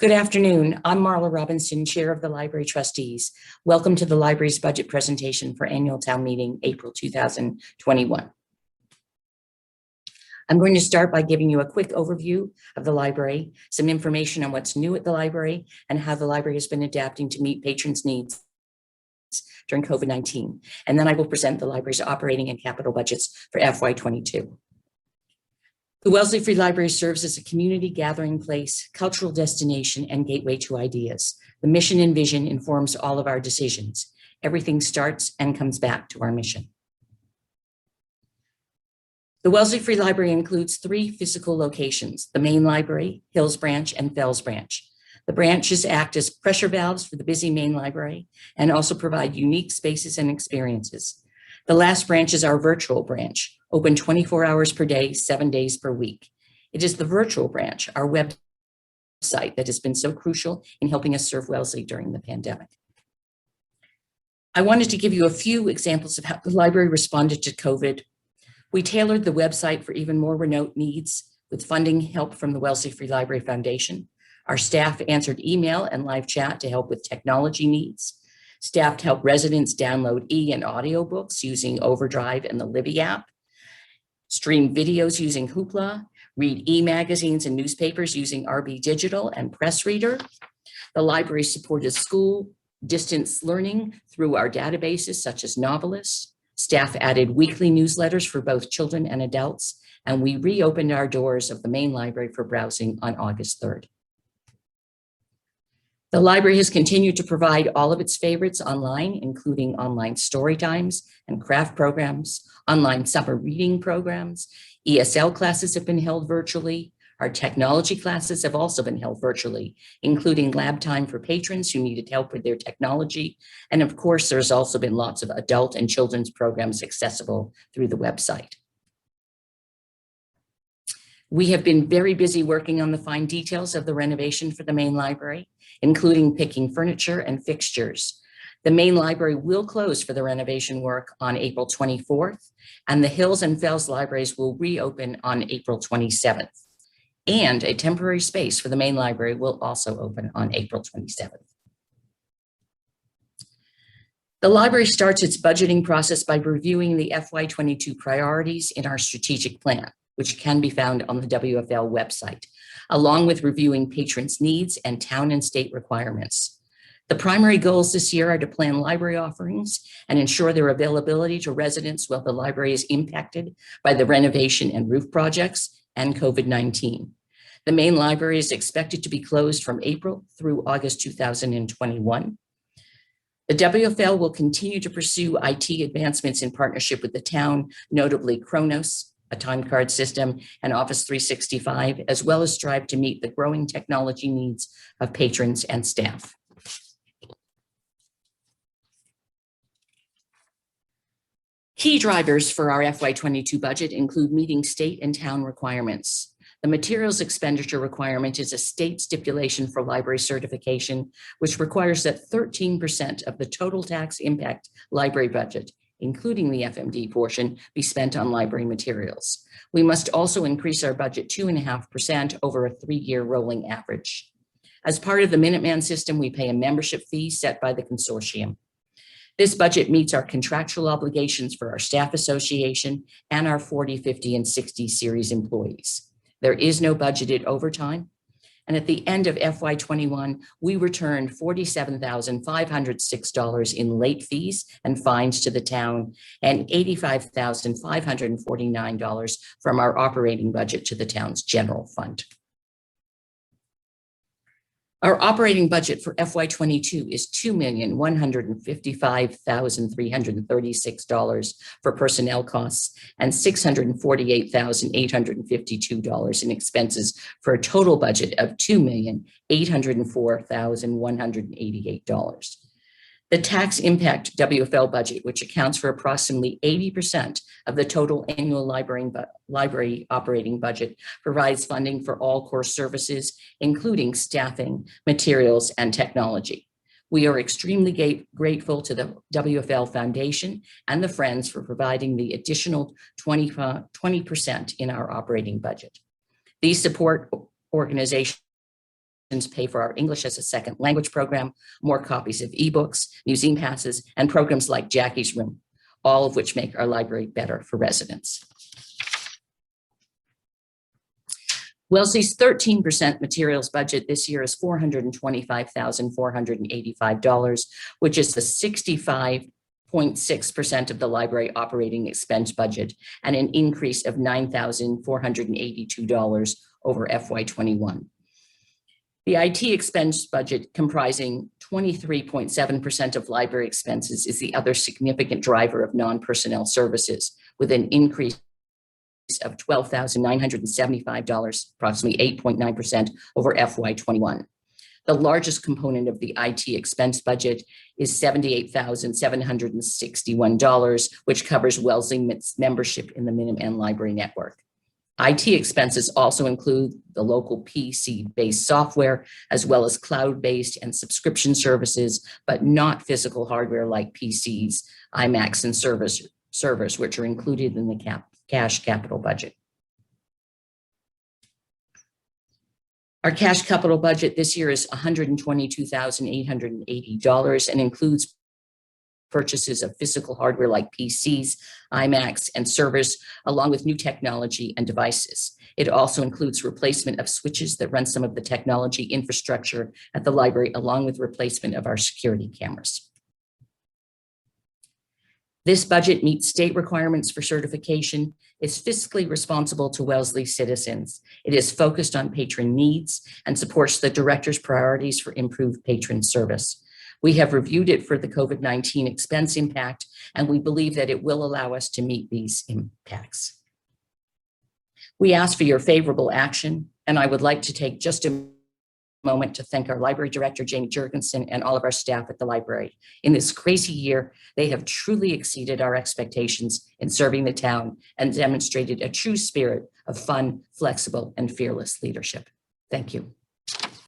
Good afternoon. I'm Marla Robinson, Chair of the Library Trustees. Welcome to the library's budget presentation for annual town meeting, April 2021. I'm going to start by giving you a quick overview of the library, some information on what's new at the library, and how the library has been adapting to meet patrons' needs during COVID-19. And then I will present the library's operating and capital budgets for FY22. The Wellesley Free Library serves as a community gathering place, cultural destination, and gateway to ideas. The mission and vision informs all of our decisions. Everything starts and comes back to our mission. The Wellesley Free Library includes 3 physical locations: the main library, Hills Branch, and Fells Branch. The branches act as pressure valves for the busy main library and also provide unique spaces and experiences. The last branch is our virtual branch, open 24 hours per day, 7 days per week. It is the virtual branch, our website, that has been so crucial in helping us serve Wellesley during the pandemic. I wanted to give you a few examples of how the library responded to COVID. We tailored the website for even more remote needs with funding help from the Wellesley Free Library Foundation. Our staff answered email and live chat to help with technology needs. Staff helped residents download and audio books using Overdrive and the Libby app, stream videos using Hoopla, read e-magazines and newspapers using RB Digital and Press Reader. The library supported school distance learning through our databases such as Novelist. Staff added weekly newsletters for both children and adults, and we reopened our doors of the main library for browsing on August 3rd. The library has continued to provide all of its favorites online, including online story times and craft programs, online summer reading programs. ESL classes have been held virtually. Our technology classes have also been held virtually, including lab time for patrons who needed help with their technology. And of course, there's also been lots of adult and children's programs accessible through the website. We have been very busy working on the fine details of the renovation for the main library, including picking furniture and fixtures. The main library will close for the renovation work on April 24th, and the Hills and Fells libraries will reopen on April 27th. And a temporary space for the main library will also open on April 27th. The library starts its budgeting process by reviewing the FY22 priorities in our strategic plan, which can be found on the WFL website, along with reviewing patrons' needs and town and state requirements. The primary goals this year are to plan library offerings and ensure their availability to residents while the library is impacted by the renovation and roof projects and COVID-19. The main library is expected to be closed from April through August 2021. The WFL will continue to pursue IT advancements in partnership with the town, notably Kronos, a time card system, and Office 365, as well as strive to meet the growing technology needs of patrons and staff. Key drivers for our FY22 budget include meeting state and town requirements. The materials expenditure requirement is a state stipulation for library certification, which requires that 13% of the total tax impact library budget, including the FMD portion, be spent on library materials. We must also increase our budget 2.5% over a 3-year rolling average. As part of the Minuteman system, we pay a membership fee set by the consortium. This budget meets our contractual obligations for our staff association and our 40, 50, and 60 series employees. There is no budgeted overtime. And at the end of FY21, we returned $47,506 in late fees and fines to the town and $85,549 from our operating budget to the town's general fund. Our operating budget for FY22 is $2,155,336 for personnel costs and $648,852 in expenses for a total budget of $2,804,188. The tax impact WFL budget, which accounts for approximately 80% of the total annual library operating budget, provides funding for all core services, including staffing, materials, and technology. We are extremely grateful to the WFL Foundation and the Friends for providing the additional 20% in our operating budget. These support organizations pay for our English as a second language program, more copies of ebooks, museum passes, and programs like Jackie's Room, all of which make our library better for residents. Wellesley's 13% materials budget this year is $425,485, which is the 65.6% of the library operating expense budget and an increase of $9,482 over FY21. The IT expense budget, comprising 23.7% of library expenses, is the other significant driver of non-personnel services, with an increase of $12,975, approximately 8.9% over FY21. The largest component of the IT expense budget is $78,761, which covers Wellesley membership in the Minuteman Library Network. IT expenses also include the local PC-based software, as well as cloud-based and subscription services, but not physical hardware like PCs, iMacs, and servers, which are included in the cash capital budget. Our cash capital budget this year is $122,880 and includes purchases of physical hardware like PCs, iMacs, and servers, along with new technology and devices. It also includes replacement of switches that run some of the technology infrastructure at the library, along with replacement of our security cameras. This budget meets state requirements for certification, is fiscally responsible to Wellesley citizens. It is focused on patron needs and supports the director's priorities for improved patron service. We have reviewed it for the COVID-19 expense impact, and we believe that it will allow us to meet these impacts. We ask for your favorable action, and I would like to take just a moment to thank our library director, Jamie Jurgensen, and all of our staff at the library. In this crazy year, they have truly exceeded our expectations in serving the town and demonstrated a true spirit of fun, flexible, and fearless leadership. Thank you.